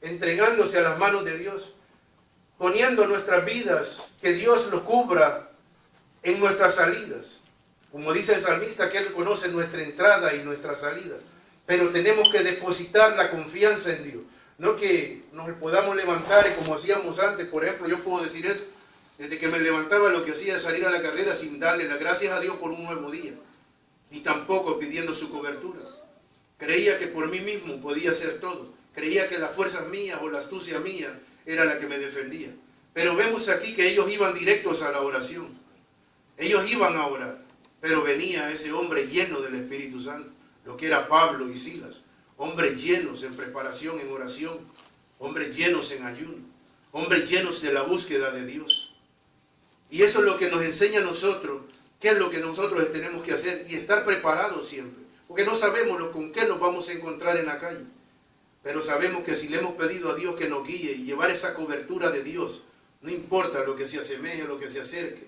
entregándose a las manos de Dios, poniendo nuestras vidas, que Dios los cubra en nuestras salidas. Como dice el salmista, que Él conoce nuestra entrada y nuestra salida. Pero tenemos que depositar la confianza en Dios. No que nos podamos levantar y como hacíamos antes, por ejemplo, yo puedo decir eso, desde que me levantaba lo que hacía es salir a la carrera sin darle las gracias a Dios por un nuevo día. Y tampoco pidiendo su cobertura. Creía que por mí mismo podía hacer todo. Creía que las fuerzas mías o la astucia mía era la que me defendía. Pero vemos aquí que ellos iban directos a la oración. Ellos iban a orar. Pero venía ese hombre lleno del Espíritu Santo, lo que era Pablo y Silas. Hombres llenos en preparación, en oración. Hombres llenos en ayuno. Hombres llenos de la búsqueda de Dios. Y eso es lo que nos enseña a nosotros. ¿Qué es lo que nosotros tenemos que hacer? Y estar preparados siempre. Porque no sabemos con qué nos vamos a encontrar en la calle. Pero sabemos que si le hemos pedido a Dios que nos guíe y llevar esa cobertura de Dios, no importa lo que se asemeje o lo que se acerque,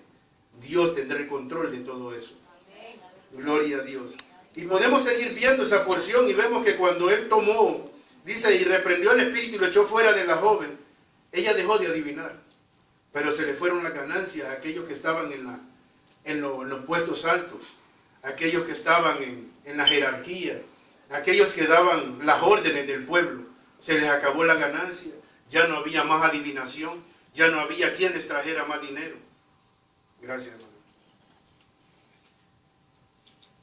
Dios tendrá el control de todo eso. Gloria a Dios. Y podemos seguir viendo esa porción y vemos que cuando él tomó, dice, y reprendió el espíritu y lo echó fuera de la joven, ella dejó de adivinar. Pero se le fueron las ganancias a aquellos que estaban en los puestos altos, aquellos que estaban en la jerarquía, aquellos que daban las órdenes del pueblo. Se les acabó la ganancia, ya no había más adivinación, ya no había quien les trajera más dinero. Gracias, hermano.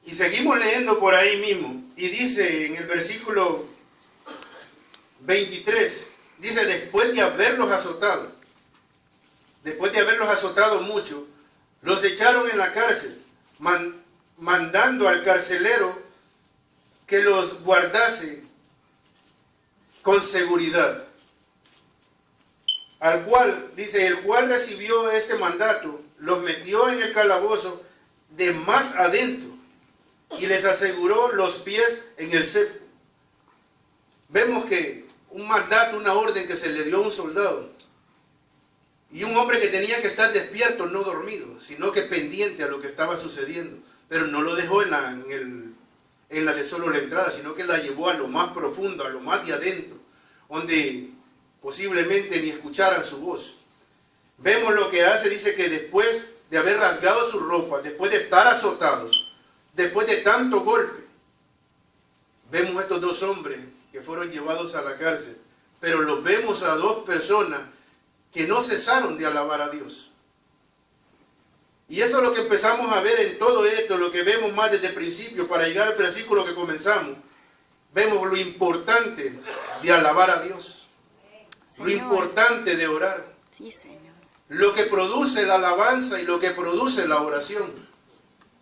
Y seguimos leyendo por ahí mismo, y dice en el versículo 23, dice, después de haberlos azotado mucho, los echaron en la cárcel, mandando al carcelero que los guardase con seguridad. Al cual, dice, el cual recibió este mandato, los metió en el calabozo de más adentro y les aseguró los pies en el cepo. Vemos que un mandato, una orden que se le dio a un soldado y un hombre que tenía que estar despierto, no dormido, sino que pendiente a lo que estaba sucediendo, pero no lo dejó en la de solo la entrada, sino que la llevó a lo más profundo, a lo más de adentro, donde posiblemente ni escucharan su voz. Vemos lo que hace, dice que después de haber rasgado su ropa, después de estar azotados, después de tanto golpe, vemos a estos dos hombres que fueron llevados a la cárcel, pero los vemos a dos personas que no cesaron de alabar a Dios. Y eso es lo que empezamos a ver en todo esto, lo que vemos más desde el principio, para llegar al versículo que comenzamos. Vemos lo importante de alabar a Dios, Señor. Lo importante de orar, sí, Señor. Lo que produce la alabanza y lo que produce la oración.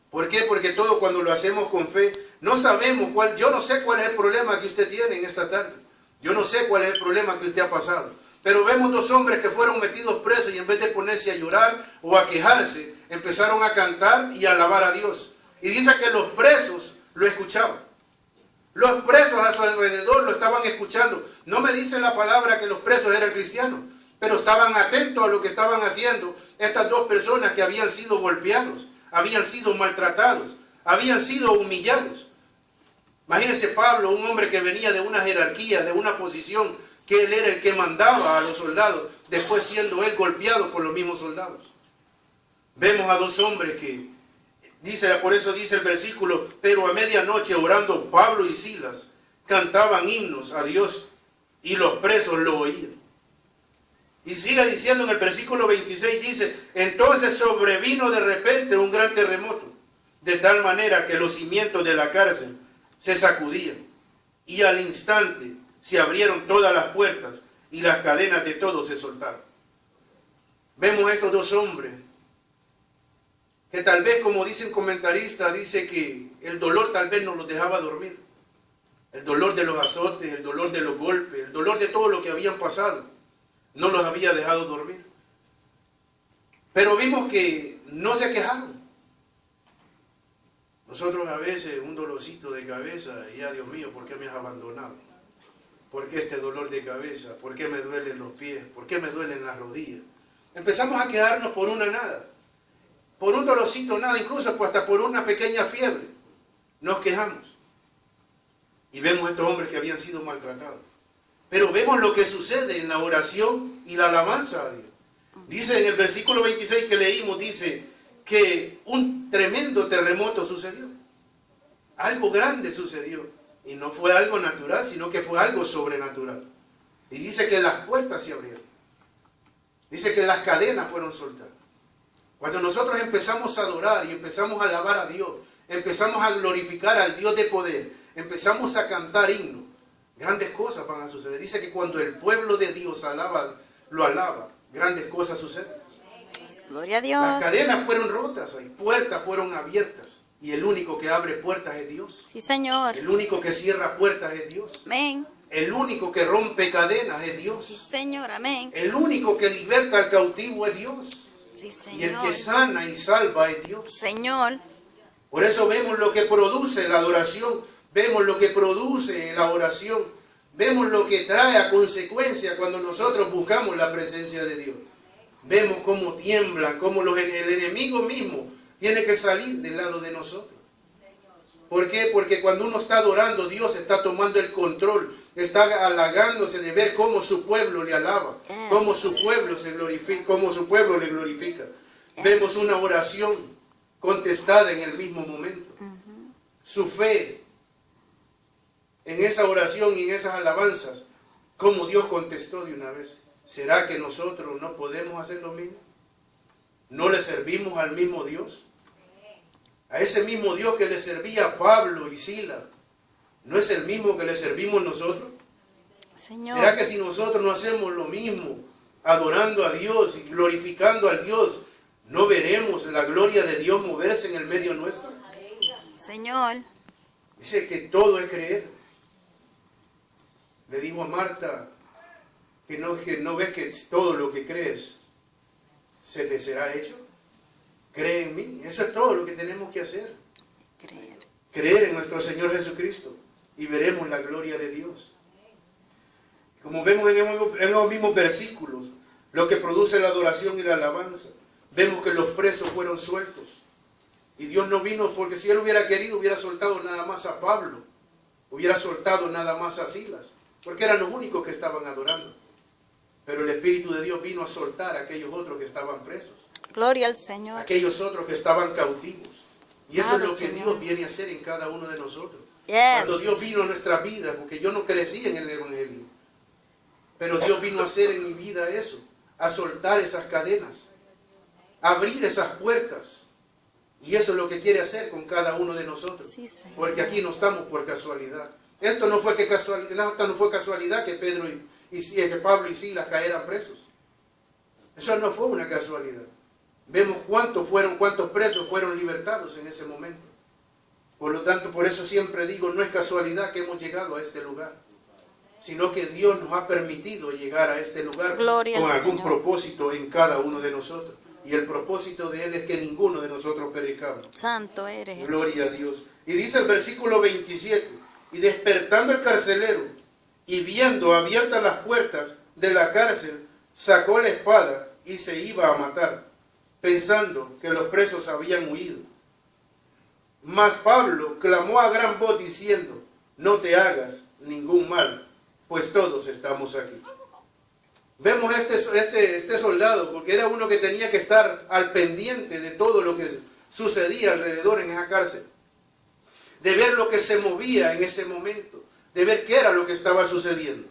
¿Por qué? Porque todo cuando lo hacemos con fe, no sabemos cuál, yo no sé cuál es el problema que usted tiene en esta tarde. Yo no sé cuál es el problema que usted ha pasado. Pero vemos dos hombres que fueron metidos presos y en vez de ponerse a llorar o a quejarse, empezaron a cantar y a alabar a Dios. Y dice que los presos lo escuchaban. Los presos a su alrededor lo estaban escuchando. No me dice la palabra que los presos eran cristianos, pero estaban atentos a lo que estaban haciendo estas dos personas que habían sido golpeados, habían sido maltratados, habían sido humillados. Imagínense Pablo, un hombre que venía de una jerarquía, de una posición, que él era el que mandaba a los soldados, después siendo él golpeado por los mismos soldados. Vemos a dos hombres que, dice, por eso dice el versículo, pero a medianoche orando Pablo y Silas, cantaban himnos a Dios y los presos lo oían. Y sigue diciendo en el versículo 26, dice, entonces sobrevino de repente un gran terremoto, de tal manera que los cimientos de la cárcel se sacudían, y al instante se abrieron todas las puertas y las cadenas de todos se soltaron. Vemos a estos dos hombres que tal vez, como dicen comentaristas, dice que el dolor tal vez no los dejaba dormir. El dolor de los azotes, el dolor de los golpes, el dolor de todo lo que habían pasado, no los había dejado dormir. Pero vimos que no se quejaron. Nosotros a veces un dolorcito de cabeza, y ya Dios mío, ¿por qué me has abandonado? ¿Por qué este dolor de cabeza? ¿Por qué me duelen los pies? ¿Por qué me duelen las rodillas? Empezamos a quejarnos por una nada, por un dolorcito nada, incluso hasta por una pequeña fiebre. Nos quejamos. Y vemos a estos hombres que habían sido maltratados. Pero vemos lo que sucede en la oración y la alabanza a Dios. Dice en el versículo 26 que leímos, dice que un tremendo terremoto sucedió. Algo grande sucedió. Y no fue algo natural, sino que fue algo sobrenatural. Y dice que las puertas se abrieron. Dice que las cadenas fueron soltadas. Cuando nosotros empezamos a adorar y empezamos a alabar a Dios, empezamos a glorificar al Dios de poder, empezamos a cantar himnos, grandes cosas van a suceder. Dice que cuando el pueblo de Dios lo alaba, grandes cosas suceden. Gloria a Dios. Las cadenas fueron rotas, hay puertas fueron abiertas. Y el único que abre puertas es Dios. Sí, Señor. El único que cierra puertas es Dios. Amén. El único que rompe cadenas es Dios. Sí, Señor. Amén. El único que liberta al cautivo es Dios. Sí, Señor. Y el que sana y salva es Dios. Señor. Por eso vemos lo que produce la adoración. Vemos lo que produce la oración. Vemos lo que trae a consecuencia cuando nosotros buscamos la presencia de Dios. Vemos cómo tiemblan, cómo el enemigo mismo tiene que salir del lado de nosotros. ¿Por qué? Porque cuando uno está adorando, Dios está tomando el control. Está halagándose de ver cómo su pueblo le alaba. Cómo su pueblo se glorifica, cómo su pueblo le glorifica. Vemos una oración contestada en el mismo momento. Su fe en esa oración y en esas alabanzas, como Dios contestó de una vez. ¿Será que nosotros no podemos hacer lo mismo? ¿No le servimos al mismo Dios? A ese mismo Dios que le servía a Pablo y Silas, ¿no es el mismo que le servimos nosotros? Señor. ¿Será que si nosotros no hacemos lo mismo, adorando a Dios y glorificando al Dios, no veremos la gloria de Dios moverse en el medio nuestro? Señor. Dice que todo es creer. Le dijo a Marta que no ves que todo lo que crees se te será hecho. Cree en mí. Eso es todo lo que tenemos que hacer. Creer. Creer en nuestro Señor Jesucristo y veremos la gloria de Dios. Como vemos en los mismos versículos, lo que produce la adoración y la alabanza. Vemos que los presos fueron sueltos. Y Dios no vino porque si Él hubiera querido, hubiera soltado nada más a Pablo. Hubiera soltado nada más a Silas. Porque eran los únicos que estaban adorando. Pero el Espíritu de Dios vino a soltar a aquellos otros que estaban presos. Gloria al Señor. Aquellos otros que estaban cautivos. Y eso es lo que Señor. Dios viene a hacer en cada uno de nosotros. Yes. Cuando Dios vino a nuestra vida, porque yo no crecí en el Evangelio, pero Dios vino a hacer en mi vida eso, a soltar esas cadenas, a abrir esas puertas. Y eso es lo que quiere hacer con cada uno de nosotros. Sí, Señor. Porque aquí no estamos por casualidad. Esto no fue casualidad que Pedro que Pablo y Silas cayeran presos. Eso no fue una casualidad. Vemos cuántos presos fueron libertados en ese momento. Por lo tanto, por eso siempre digo, no es casualidad que hemos llegado a este lugar, sino que Dios nos ha permitido llegar a este lugar Gloria con al algún Señor. propósito en cada uno de nosotros. Y el propósito de Él es que ninguno de nosotros perezcamos. Santo eres, Jesús. Gloria a Dios. Y dice el versículo 27, y despertando el carcelero, y viendo abiertas las puertas de la cárcel, sacó la espada y se iba a matar, pensando que los presos habían huido. Mas Pablo clamó a gran voz diciendo, no te hagas ningún mal, pues todos estamos aquí. Vemos este soldado, porque era uno que tenía que estar al pendiente de todo lo que sucedía alrededor en esa cárcel, de ver lo que se movía en ese momento, de ver qué era lo que estaba sucediendo.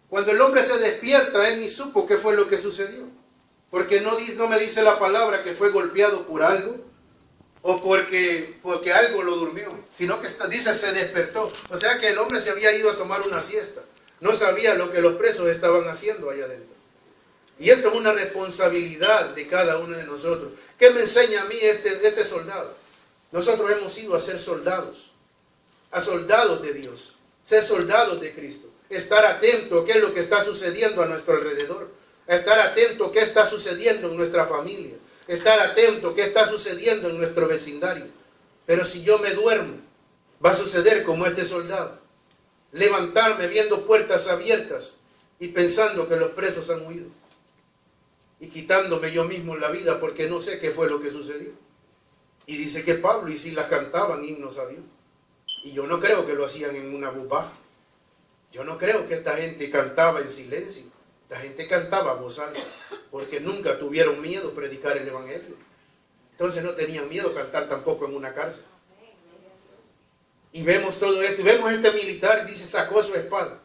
Cuando el hombre se despierta, él ni supo qué fue lo que sucedió, porque no me dice la palabra que fue golpeado por algo, o porque algo lo durmió, sino que dice se despertó. O sea que el hombre se había ido a tomar una siesta. No sabía lo que los presos estaban haciendo allá adentro. Y esto es una responsabilidad de cada uno de nosotros. ¿Qué me enseña a mí este soldado? Nosotros hemos ido a ser soldados, a soldados de Dios, ser soldados de Cristo. Estar atento a qué es lo que está sucediendo a nuestro alrededor. Estar atento a qué está sucediendo en nuestra familia. Estar atento a qué está sucediendo en nuestro vecindario. Pero si yo me duermo, va a suceder como este soldado. Levantarme viendo puertas abiertas y pensando que los presos han huido. Y quitándome yo mismo la vida porque no sé qué fue lo que sucedió. Y dice que Pablo y Silas cantaban himnos a Dios. Y yo no creo que lo hacían en una voz baja. Yo no creo que esta gente cantaba en silencio. La gente cantaba a voz alta, porque nunca tuvieron miedo predicar el evangelio. Entonces no tenían miedo cantar tampoco en una cárcel. Y vemos todo esto, y vemos este militar, dice, sacó su espada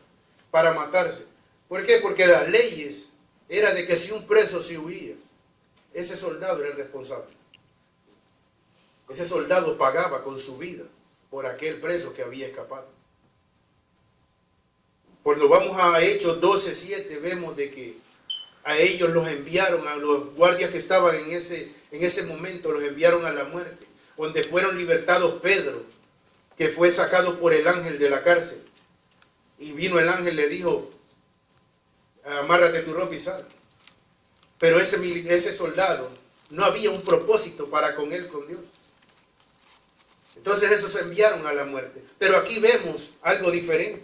para matarse. ¿Por qué? Porque las leyes era de que si un preso se huía, ese soldado era el responsable. Ese soldado pagaba con su vida por aquel preso que había escapado. Cuando vamos a Hechos 12:7, vemos de que a ellos los enviaron, a los guardias que estaban en ese momento, los enviaron a la muerte, donde fueron libertados Pedro, que fue sacado por el ángel de la cárcel. Y vino el ángel, le dijo, amárrate tu ropa y sal. Pero ese soldado no había un propósito para con él, con Dios. Entonces esos se enviaron a la muerte. Pero aquí vemos algo diferente.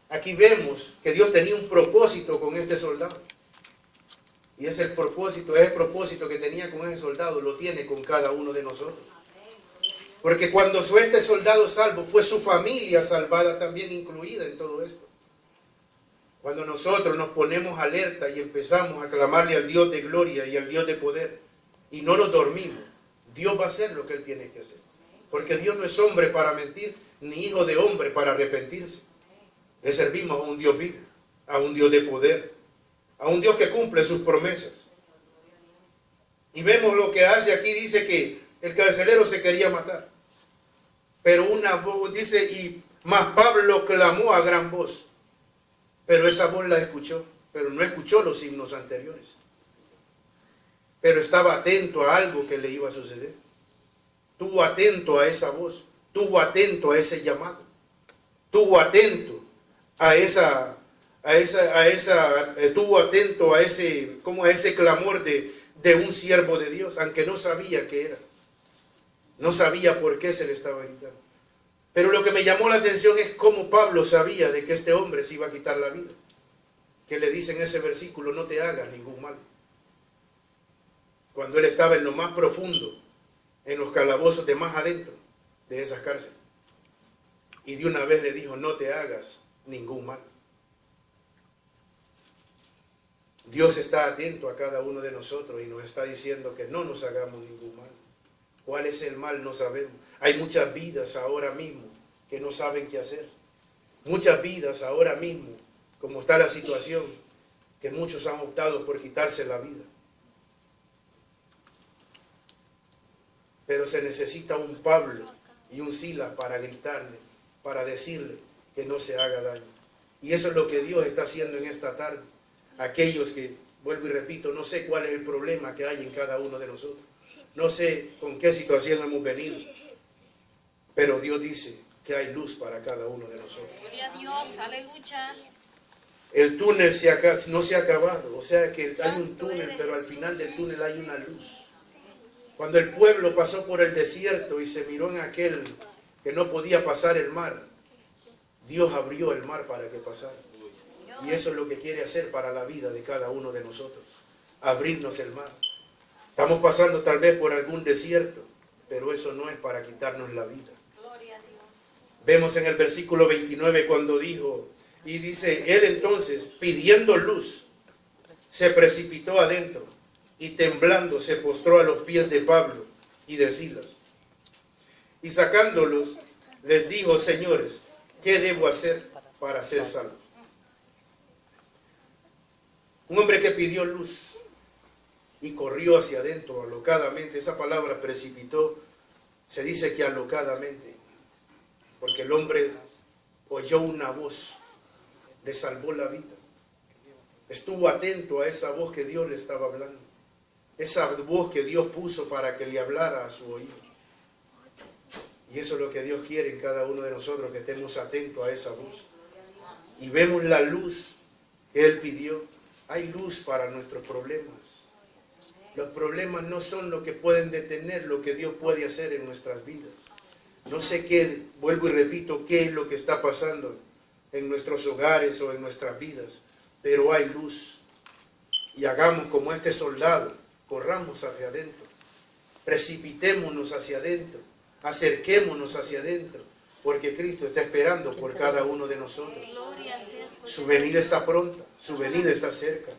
Aquí vemos que Dios tenía un propósito con este soldado. Y ese propósito que tenía con ese soldado, lo tiene con cada uno de nosotros. Porque cuando fue este soldado salvo, fue su familia salvada también incluida en todo esto. Cuando nosotros nos ponemos alerta y empezamos a clamarle al Dios de gloria y al Dios de poder, y no nos dormimos, Dios va a hacer lo que Él tiene que hacer. Porque Dios no es hombre para mentir, ni hijo de hombre para arrepentirse. Le servimos a un Dios vivo, a un Dios de poder, a un Dios que cumple sus promesas. Y vemos lo que hace aquí, dice que el carcelero se quería matar. Pero una voz, dice, y más Pablo clamó a gran voz. Pero esa voz la escuchó, pero no escuchó los signos anteriores. Pero estaba atento a algo que le iba a suceder. Estuvo atento a esa voz, estuvo atento a ese llamado, estuvo atento estuvo atento a ese clamor de un siervo de Dios, aunque no sabía qué era. No sabía por qué se le estaba gritando. Pero lo que me llamó la atención es cómo Pablo sabía de que este hombre se iba a quitar la vida. Que le dice en ese versículo, no te hagas ningún mal. Cuando él estaba en lo más profundo, en los calabozos de más adentro de esas cárceles. Y de una vez le dijo, no te hagas ningún mal. Dios está atento a cada uno de nosotros y nos está diciendo que no nos hagamos ningún mal. ¿Cuál es el mal? No sabemos. Hay muchas vidas ahora mismo que no saben qué hacer. Muchas vidas ahora mismo, como está la situación, que muchos han optado por quitarse la vida. Pero se necesita un Pablo y un Silas para gritarle, para decirle que no se haga daño. Y eso es lo que Dios está haciendo en esta tarde. Aquellos que, vuelvo y repito, no sé cuál es el problema que hay en cada uno de nosotros. No sé con qué situación hemos venido. Pero Dios dice que hay luz para cada uno de nosotros. Gloria a Dios, aleluya. El túnel no se ha acabado. O sea que hay un túnel, pero al final del túnel hay una luz. Cuando el pueblo pasó por el desierto y se miró en aquel que no podía pasar el mar, Dios abrió el mar para que pasara. Y eso es lo que quiere hacer para la vida de cada uno de nosotros. Abrirnos el mar. Estamos pasando tal vez por algún desierto, pero eso no es para quitarnos la vida. Gloria a Dios. Vemos en el versículo 29 cuando dijo, y dice, él entonces, pidiendo luz, se precipitó adentro y temblando se postró a los pies de Pablo y de Silas. Y sacándolos, les dijo, señores, ¿qué debo hacer para ser salvo? Un hombre que pidió luz y corrió hacia adentro alocadamente. Esa palabra precipitó, se dice que alocadamente, porque el hombre oyó una voz, le salvó la vida. Estuvo atento a esa voz que Dios le estaba hablando. Esa voz que Dios puso para que le hablara a su oído. Y eso es lo que Dios quiere en cada uno de nosotros, que estemos atentos a esa voz. Y vemos la luz que Él pidió. Hay luz para nuestros problemas. Los problemas no son lo que pueden detener lo que Dios puede hacer en nuestras vidas. No sé qué, vuelvo y repito, qué es lo que está pasando en nuestros hogares o en nuestras vidas, pero hay luz. Y hagamos como este soldado, corramos hacia adentro, precipitémonos hacia adentro, acerquémonos hacia adentro porque Cristo está esperando por cada uno de nosotros. Gloria sea por Su venida está pronta, su venida está cerca.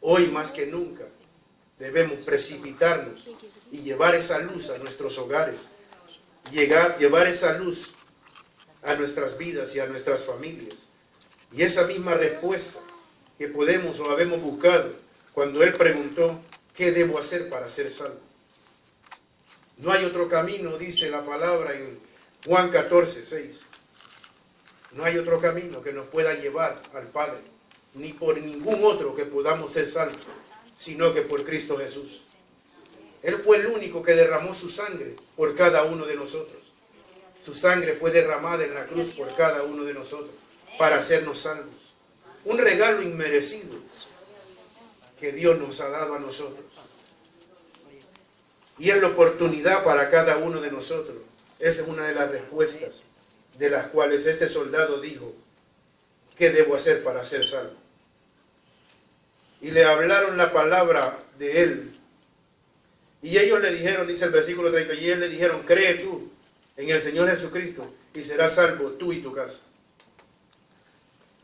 Hoy más que nunca debemos precipitarnos y llevar esa luz a nuestros hogares, llevar esa luz a nuestras vidas y a nuestras familias. Y esa misma respuesta que podemos o habemos buscado cuando Él preguntó, ¿qué debo hacer para ser salvo? No hay otro camino, dice la palabra en Juan 14, 6. No hay otro camino que nos pueda llevar al Padre, ni por ningún otro que podamos ser salvos, sino que por Cristo Jesús. Él fue el único que derramó su sangre por cada uno de nosotros. Su sangre fue derramada en la cruz por cada uno de nosotros, para hacernos salvos. Un regalo inmerecido que Dios nos ha dado a nosotros. Y es la oportunidad para cada uno de nosotros. Esa es una de las respuestas de las cuales este soldado dijo, ¿qué debo hacer para ser salvo? Y le hablaron la palabra de Él. Y ellos le dijeron, dice el versículo 30, y Él le dijeron, cree tú en el Señor Jesucristo y serás salvo tú y tu casa.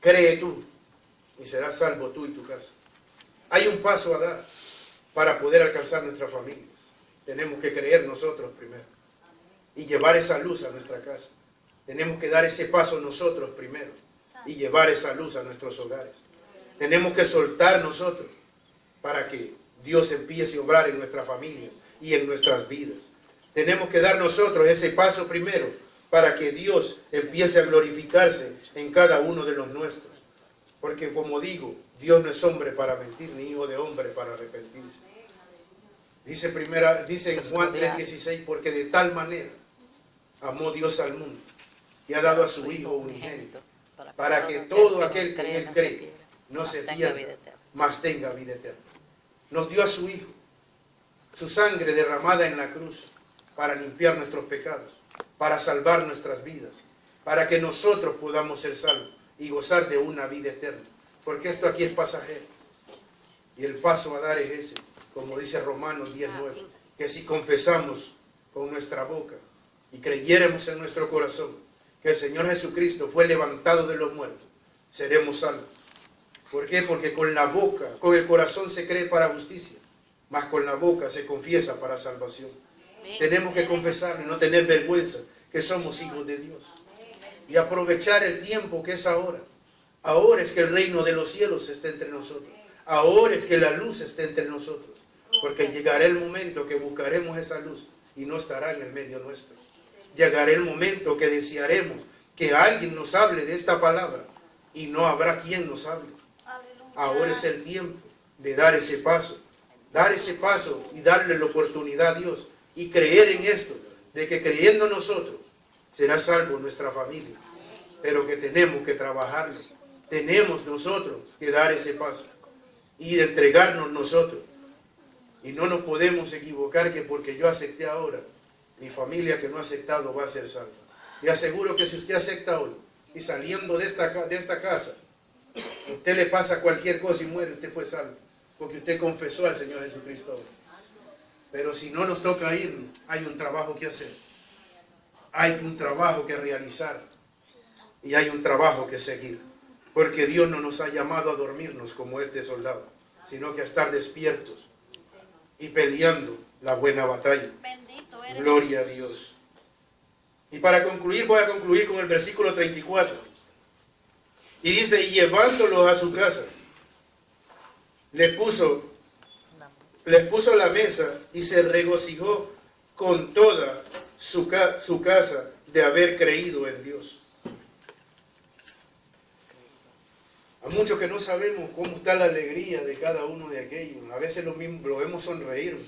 Cree tú y serás salvo tú y tu casa. Hay un paso a dar para poder alcanzar nuestras familias. Tenemos que creer nosotros primero y llevar esa luz a nuestra casa. Tenemos que dar ese paso nosotros primero y llevar esa luz a nuestros hogares. Tenemos que soltar nosotros para que Dios empiece a obrar en nuestras familias y en nuestras vidas. Tenemos que dar nosotros ese paso primero para que Dios empiece a glorificarse en cada uno de los nuestros. Porque como digo, Dios no es hombre para mentir, ni hijo de hombre para arrepentirse. Dice en Juan 3:16, porque de tal manera amó Dios al mundo y ha dado a su Hijo unigénito, para que todo aquel que en Él cree no se pierda, mas tenga vida eterna. Nos dio a su Hijo, su sangre derramada en la cruz, para limpiar nuestros pecados, para salvar nuestras vidas, para que nosotros podamos ser salvos y gozar de una vida eterna. Porque esto aquí es pasajero. Y el paso a dar es ese, como dice Romanos 10:9, que si confesamos con nuestra boca y creyéramos en nuestro corazón que el Señor Jesucristo fue levantado de los muertos, seremos salvos. ¿Por qué? Porque con la boca, con el corazón se cree para justicia, mas con la boca se confiesa para salvación. Tenemos que confesar y no tener vergüenza que somos hijos de Dios. Y aprovechar el tiempo que es ahora. Ahora es que el reino de los cielos está entre nosotros. Ahora es que la luz está entre nosotros. Porque llegará el momento que buscaremos esa luz y no estará en el medio nuestro. Llegará el momento que desearemos que alguien nos hable de esta palabra y no habrá quien nos hable. Ahora es el tiempo de dar ese paso y darle la oportunidad a Dios y creer en esto, de que creyendo nosotros será salvo nuestra familia, pero que tenemos que trabajarlo, tenemos nosotros que dar ese paso y de entregarnos nosotros, y no nos podemos equivocar que porque yo acepté ahora, mi familia que no ha aceptado va a ser salva. Y aseguro que si usted acepta hoy y saliendo de esta casa, usted le pasa cualquier cosa y muere, usted fue salvo, porque usted confesó al Señor Jesucristo hoy. Pero si no nos toca irnos, hay un trabajo que hacer, hay un trabajo que realizar y hay un trabajo que seguir, porque Dios no nos ha llamado a dormirnos como este soldado, sino que a estar despiertos y peleando la buena batalla. Bendito eres. Gloria a Dios. Y para concluir, voy a concluir con el versículo 34. Y dice, y llevándolos a su casa, les puso la mesa y se regocijó con toda su casa de haber creído en Dios. A muchos que no sabemos cómo está la alegría de cada uno de aquellos. A veces lo vemos sonreír,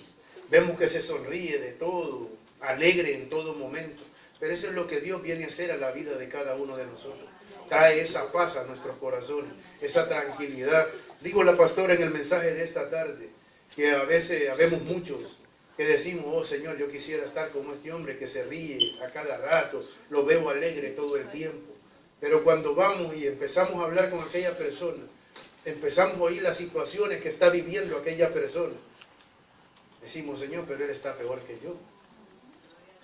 vemos que se sonríe de todo, alegre en todo momento. Pero eso es lo que Dios viene a hacer a la vida de cada uno de nosotros. Trae esa paz a nuestros corazones, esa tranquilidad. Dijo la pastora en el mensaje de esta tarde, que a veces habemos muchos que decimos, oh Señor, yo quisiera estar como este hombre que se ríe a cada rato, lo veo alegre todo el tiempo. Pero cuando vamos y empezamos a hablar con aquella persona, empezamos a oír las situaciones que está viviendo aquella persona, decimos, Señor, pero él está peor que yo.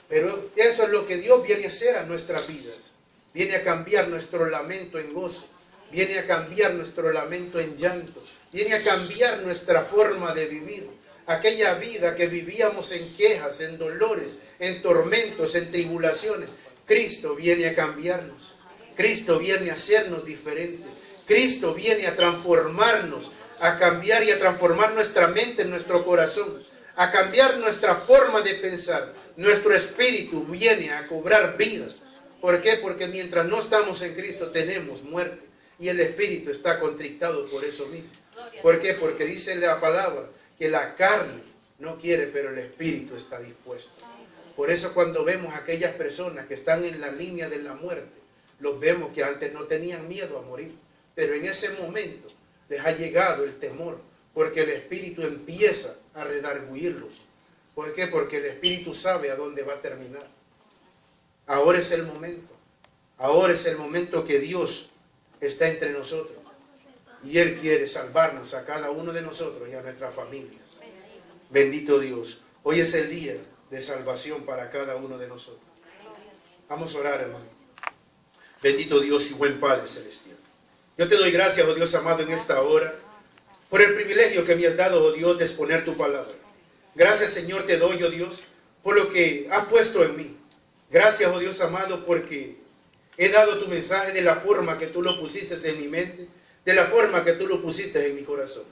Pero eso es lo que Dios viene a hacer a nuestras vidas. Viene a cambiar nuestro lamento en gozo. Viene a cambiar nuestro lamento en llanto. Viene a cambiar nuestra forma de vivir. Aquella vida que vivíamos en quejas, en dolores, en tormentos, en tribulaciones. Cristo viene a cambiarnos. Cristo viene a hacernos diferentes. Cristo viene a transformarnos, a cambiar y a transformar nuestra mente, nuestro corazón, a cambiar nuestra forma de pensar. Nuestro espíritu viene a cobrar vida. ¿Por qué? Porque mientras no estamos en Cristo tenemos muerte. Y el espíritu está contrictado por eso mismo. ¿Por qué? Porque dice la palabra que la carne no quiere, pero el espíritu está dispuesto. Por eso cuando vemos a aquellas personas que están en la línea de la muerte, los vemos que antes no tenían miedo a morir. Pero en ese momento les ha llegado el temor, porque el espíritu empieza a redarguirlos. ¿Por qué? Porque el espíritu sabe a dónde va a terminar. Ahora es el momento. Ahora es el momento que Dios está entre nosotros. Y Él quiere salvarnos a cada uno de nosotros y a nuestras familias. Bendito Dios. Hoy es el día de salvación para cada uno de nosotros. Vamos a orar, hermano. Bendito Dios y buen Padre Celestial. Yo te doy gracias, oh Dios amado, en esta hora, por el privilegio que me has dado, oh Dios, de exponer tu palabra. Gracias, Señor, te doy, oh Dios, por lo que has puesto en mí. Gracias, oh Dios amado, porque he dado tu mensaje de la forma que tú lo pusiste en mi mente, de la forma que tú lo pusiste en mi corazón.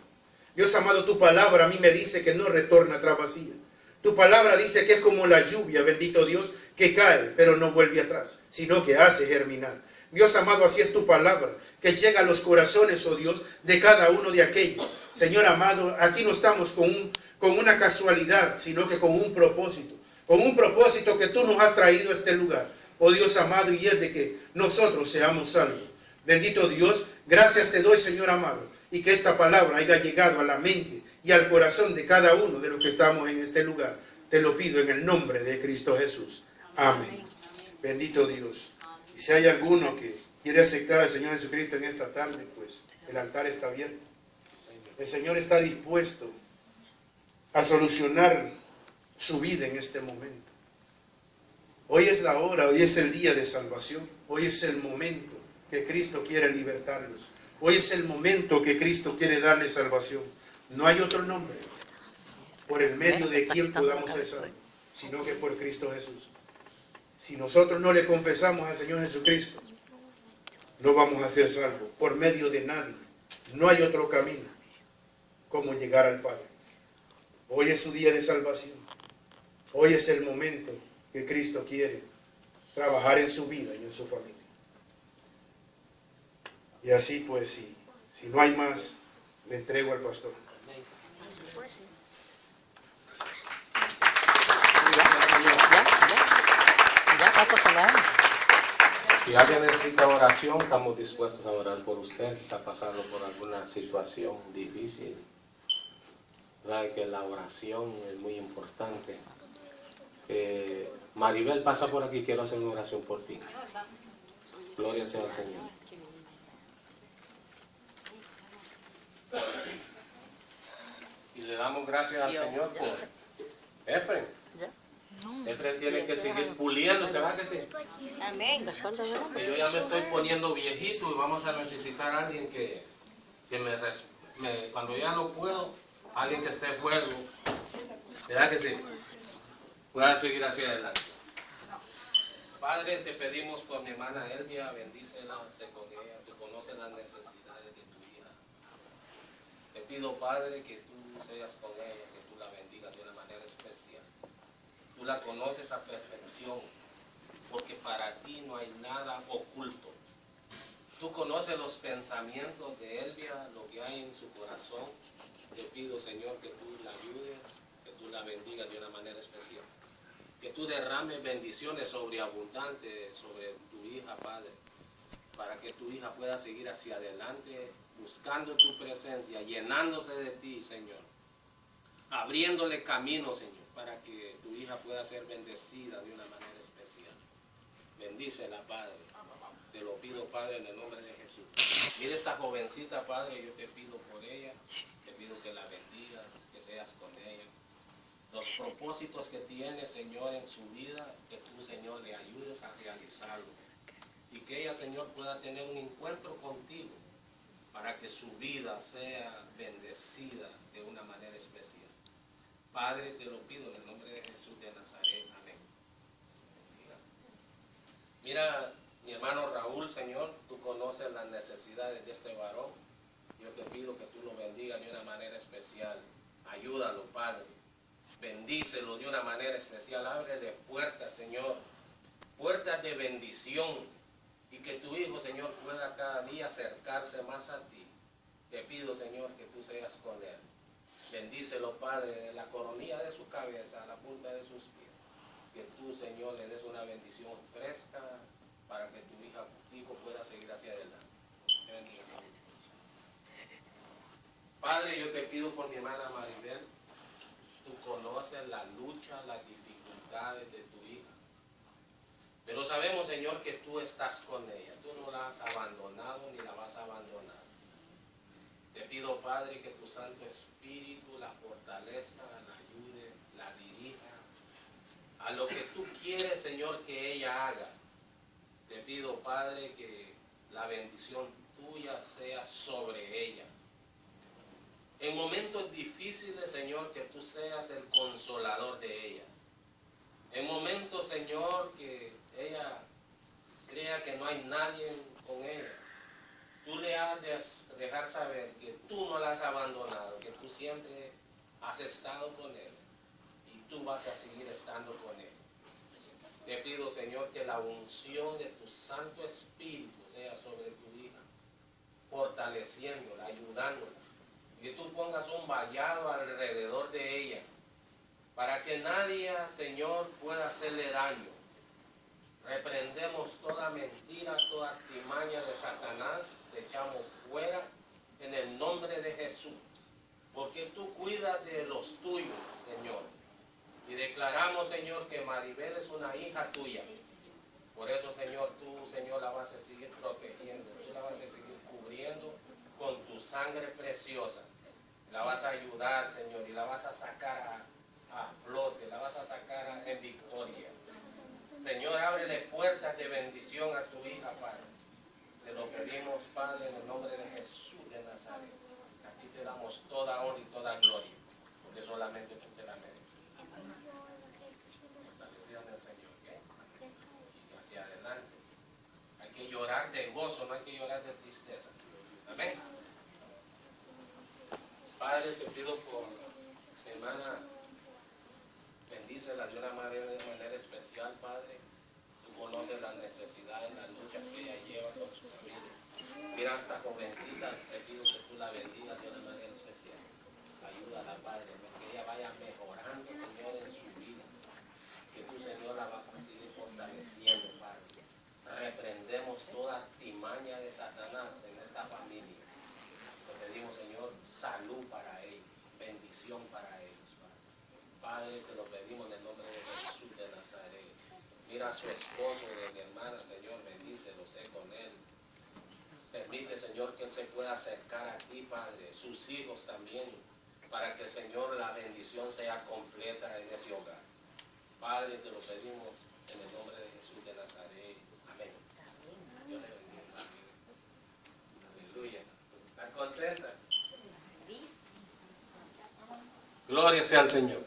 Dios amado, tu palabra a mí me dice que no retorna atrás vacía. Tu palabra dice que es como la lluvia, bendito Dios, que cae, pero no vuelve atrás, sino que hace germinar. Dios amado, así es tu palabra, que llega a los corazones, oh Dios, de cada uno de aquellos. Señor amado, aquí no estamos con una casualidad, sino que con un propósito que tú nos has traído a este lugar, oh Dios amado, y es de que nosotros seamos salvos. Bendito Dios, gracias te doy, Señor amado, y que esta palabra haya llegado a la mente y al corazón de cada uno de los que estamos en este lugar. Te lo pido en el nombre de Cristo Jesús. Amén. Bendito Dios. Y si hay alguno que quiere aceptar al Señor Jesucristo en esta tarde, pues el altar está abierto. El Señor está dispuesto a solucionar su vida en este momento. Hoy es la hora, hoy es el día de salvación. Hoy es el momento que Cristo quiere libertarlos. Hoy es el momento que Cristo quiere darle salvación. No hay otro nombre por el medio de quien podamos ser salvos, sino que por Cristo Jesús. Si nosotros no le confesamos al Señor Jesucristo, no vamos a ser salvos por medio de nadie. No hay otro camino como llegar al Padre. Hoy es su día de salvación. Hoy es el momento que Cristo quiere trabajar en su vida y en su familia. Y así pues, si no hay más, le entrego al pastor. Así pues, sí. Ya pasas a la. Si alguien necesita oración, estamos dispuestos a orar por usted. Está pasando por alguna situación difícil. Sabe que la oración es muy importante. Maribel, pasa por aquí, quiero hacer una oración por ti. Gloria sea al Señor. Y le damos gracias al Señor por Efren. Efren tiene que seguir puliéndose, ¿verdad que sí? Amén. Que yo ya me estoy poniendo viejito y vamos a necesitar a alguien que cuando ya no puedo, alguien que esté fuego, ¿verdad que sí? Pueda seguir hacia adelante. Padre, te pedimos por mi hermana Elvia, bendícela, sé con ella, tú conoces las necesidades de tu hija. Te pido, Padre, que tú seas con ella, que tú la bendigas de una manera especial. Tú la conoces a perfección, porque para ti no hay nada oculto. Tú conoces los pensamientos de Elvia, lo que hay en su corazón. Te pido, Señor, que tú la ayudes, que tú la bendigas de una manera especial. Que tú derrames bendiciones sobreabundantes sobre tu hija, Padre, para que tu hija pueda seguir hacia adelante, buscando tu presencia, llenándose de ti, Señor, abriéndole camino, Señor, para que tu hija pueda ser bendecida de una manera especial. Bendícela, Padre. Te lo pido, Padre, en el nombre de Jesús. Mira esta jovencita, Padre, yo te pido por ella, te pido que la bendigas, que seas con ella. los propósitos que tiene, Señor, en su vida, que tú, Señor, le ayudes a realizarlo. Y que ella, Señor, pueda tener un encuentro contigo para que su vida sea bendecida de una manera especial. Padre, te lo pido en el nombre de Jesús de Nazaret. Amén. Mira, mi hermano Raúl, Señor, tú conoces las necesidades de este varón. Yo te pido que tú lo bendigas de una manera especial. Ayúdalo, Padre. Bendícelo de una manera especial. Ábrele puertas, Señor. Puertas de bendición. Y que tu hijo, Señor, pueda cada día acercarse más a ti. Te pido, Señor, que tú seas con él. Bendícelo, Padre, de la coronilla de su cabeza a la punta de sus pies. Que tú, Señor, le des una bendición fresca para que tu hijo pueda seguir hacia adelante. Te bendiga. Padre, yo te pido por mi hermana Maribel. Tú conoces la lucha, las dificultades de tu hija. Pero sabemos, Señor, que tú estás con ella. Tú no la has abandonado ni la vas a abandonar. Te pido, Padre, que tu Santo Espíritu la fortalezca, la ayude, la dirija a lo que tú quieres, Señor, que ella haga. Te pido, Padre, que la bendición tuya sea sobre ella. En momentos difíciles, Señor, que tú seas el consolador de ella. En momentos, Señor, que ella crea que no hay nadie con ella, tú le has de dejar saber que tú no la has abandonado, que tú siempre has estado con él y tú vas a seguir estando con él. Te pido, Señor, que la unción de tu Santo Espíritu sea sobre tu hija, fortaleciéndola, ayudándola. Que tú pongas un vallado alrededor de ella, para que nadie, Señor, pueda hacerle daño. Reprendemos toda mentira, toda artimaña de Satanás, te echamos fuera en el nombre de Jesús. Porque tú cuidas de los tuyos, Señor. Y declaramos, Señor, que Maribel es una hija tuya. Por eso, Señor, tú, Señor, la vas a seguir protegiendo. Tú la vas a seguir cubriendo con tu sangre preciosa. La vas a ayudar, Señor, y la vas a sacar a flote, la vas a sacar en victoria. Señor, ábrele puertas de bendición a tu hija, Padre. Te lo pedimos, Padre, en el nombre de Jesús de Nazaret. Aquí te damos toda honra y toda gloria, porque solamente tú te la mereces. Fortalecida en el Señor, ¿ok? Y hacia adelante. Hay que llorar de gozo, no hay que llorar de tristeza. Amén. Padre, te pido por mi hermana, bendícela de una manera especial, Padre. Tú conoces las necesidades, las luchas que ella lleva con su familia. Mira, esta jovencita, te pido que tú la bendigas de una manera especial. Ayúdala, Padre, que ella vaya mejorando, Señor, en su vida. Que tú, Señor, la vas a seguir fortaleciendo, Padre. Reprendemos toda artimaña de Satanás en esta familia. Te pedimos, Señor, salud para ellos, bendición para ellos, Padre. Padre, te lo pedimos en el nombre de Jesús de Nazaret. Mira a su esposo de mi hermana, Señor, bendícelo, sé con él. Permite, Señor, que él se pueda acercar a ti, Padre, sus hijos también, para que, Señor, la bendición sea completa en ese hogar. Padre, te lo pedimos en el nombre de Jesús de Nazaret. Amén. Dios le bendiga. Aleluya. ¿Están contentas? Gloria sea al Señor.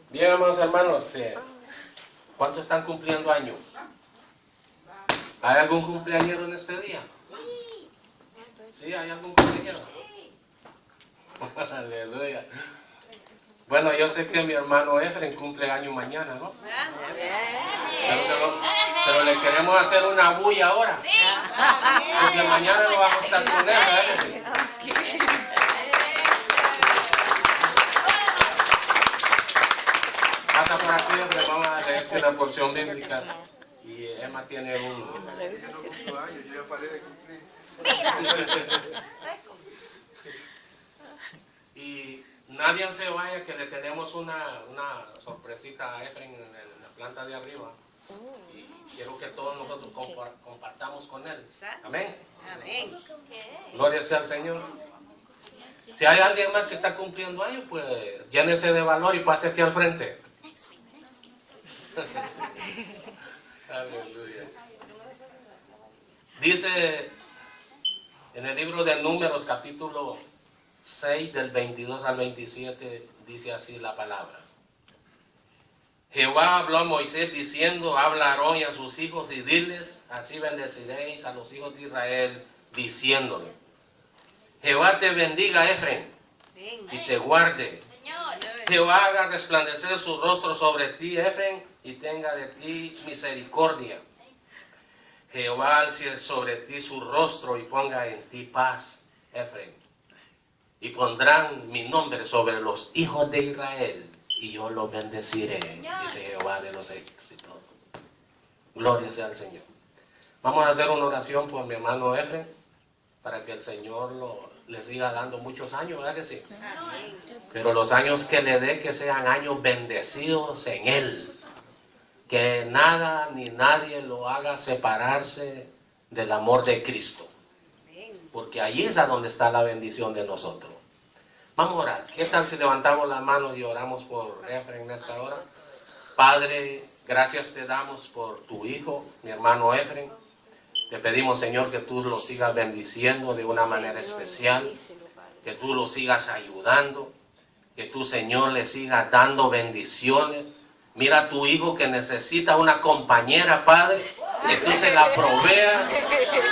Bien, amados hermanos, ¿cuántos están cumpliendo años? ¿Hay algún cumpleañero en este día? ¿Sí? ¿Hay algún cumpleañero? Aleluya. Bueno, yo sé que mi hermano Efren cumple año mañana, ¿no? Pero le queremos hacer una bulla ahora. Porque mañana no vamos a estar con él, ¿eh? Pasa por aquí, le vamos a leer una porción bíblica. Y Emma tiene un... Yo ya paré de cumplir. Y nadie se vaya, que le tenemos una sorpresita a Efren en la planta de arriba. Y quiero que todos nosotros compartamos con él. Amén. Amén. Gloria sea al Señor. Si hay alguien más que está cumpliendo años, pues llénese de valor y pase aquí al frente. Aleluya. Dice en el libro de Números, capítulo 6, del 22 al 27, dice así la palabra. Jehová habló a Moisés diciendo, habla a Aarón y a sus hijos y diles, así bendeciréis a los hijos de Israel, diciéndole, Jehová te bendiga, Efraín, y te guarde. Jehová haga resplandecer su rostro sobre ti, Efraín, y tenga de ti misericordia. Jehová alce sobre ti su rostro y ponga en ti paz, Efraín. Y pondrán mi nombre sobre los hijos de Israel, y yo los bendeciré, dice Jehová de los ejércitos. Gloria sea al Señor. Vamos a hacer una oración por mi hermano Efraín, para que el Señor le siga dando muchos años, ¿verdad que sí? Pero los años que le dé, que sean años bendecidos en Él. Que nada ni nadie lo haga separarse del amor de Cristo. Porque allí es a donde está la bendición de nosotros. Vamos a orar. ¿Qué tal si levantamos las manos y oramos por Efraín en esta hora? Padre, gracias te damos por tu hijo, mi hermano Efraín. Te pedimos, Señor, que tú lo sigas bendiciendo de una manera especial. Que tú lo sigas ayudando. Que tú, Señor, le sigas dando bendiciones. Mira a tu hijo que necesita una compañera, Padre, que tú se la proveas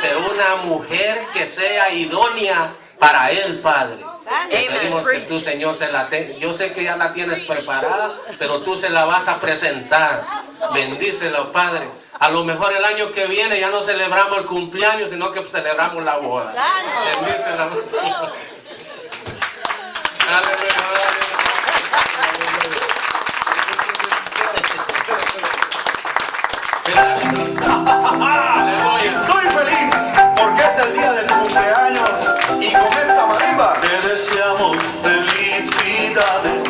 de una mujer que sea idónea para él, Padre. Te pedimos que tú, Señor, yo sé que ya la tienes preparada, pero tú se la vas a presentar. Bendícela, Padre. A lo mejor el año que viene ya no celebramos el cumpleaños, sino que celebramos la boda. Bendícela. Aleluya. Estoy feliz porque es el día de tu cumpleaños y con esta marimba te deseamos felicidades,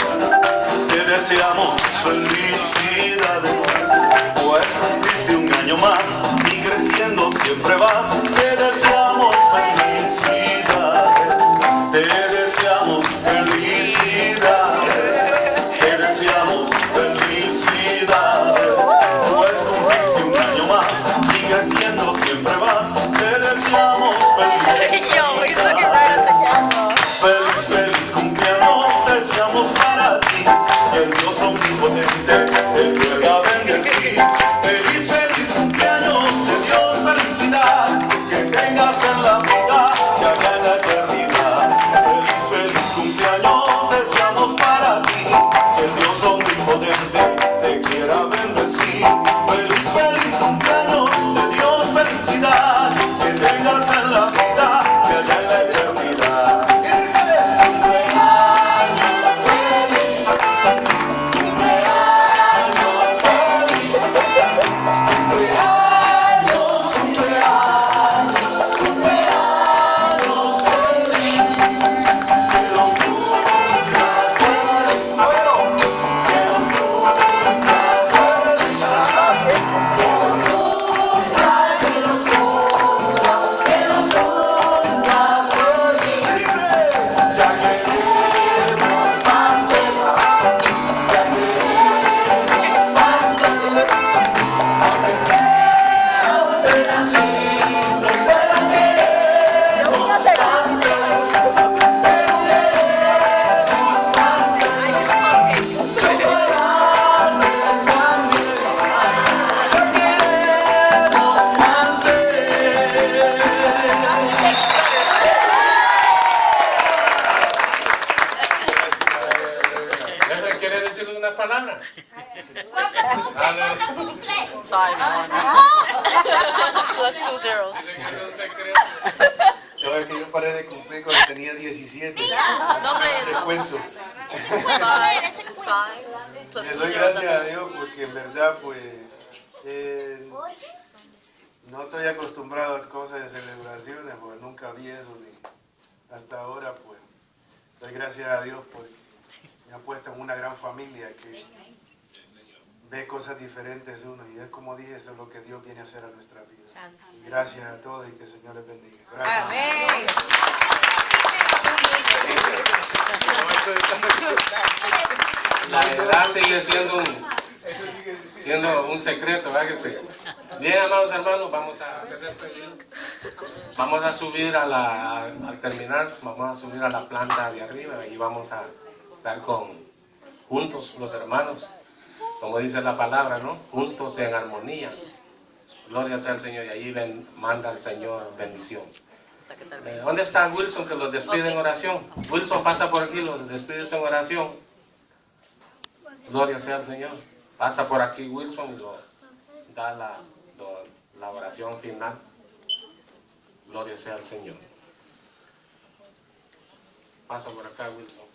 te deseamos felicidades, pues cumpliste un año más y creciendo siempre vas. Te deseamos felicidades, te deseamos felicidades, te deseamos felicidades, pues cumpliste un año más y creciendo siempre vas. Te deseamos felicidades. Feliz, feliz cumpleaños deseamos para ti. El Dios omnipotente te quiera bendecir. Feliz, feliz cumpleaños de Dios, felicidad que tengas en la vida y allá en la eternidad. Feliz, feliz cumpleaños deseamos para ti. El Dios omnipotente te quiera bendecir. Feliz, feliz cumpleaños de Dios, felicidad que tengas en la vida y allá en la eternidad. ¿Quiere decirle una palabra? Plus 2 zeros. Yo es que yo paré de cumplir cuando tenía 17. Doble Te eso. cuento. 5 plus Le 2 doy zeros. gracias a Dios porque en verdad pues no estoy acostumbrado a cosas de celebraciones porque nunca vi eso ni hasta ahora pues doy gracias a Dios porque me ha puesto en una gran familia que ve cosas diferentes uno y es como dije, eso es lo que Dios viene a hacer a nuestra vida. Y gracias a todos y que el Señor les bendiga. Gracias. Amén. sigue siendo un secreto, ¿verdad que sí? Bien, amados hermanos, vamos a hacer despedida. Vamos a subir al terminar, vamos a subir a la planta de arriba y vamos a estar juntos los hermanos, como dice la palabra, ¿no? Juntos en armonía. Gloria sea al Señor, y allí manda el Señor bendición. ¿Dónde está Wilson que los despide en oración? Wilson, pasa por aquí, los despides en oración. Gloria sea al Señor. Pasa por aquí Wilson y da la oración final. Gloria sea al Señor. Pasa por acá Wilson.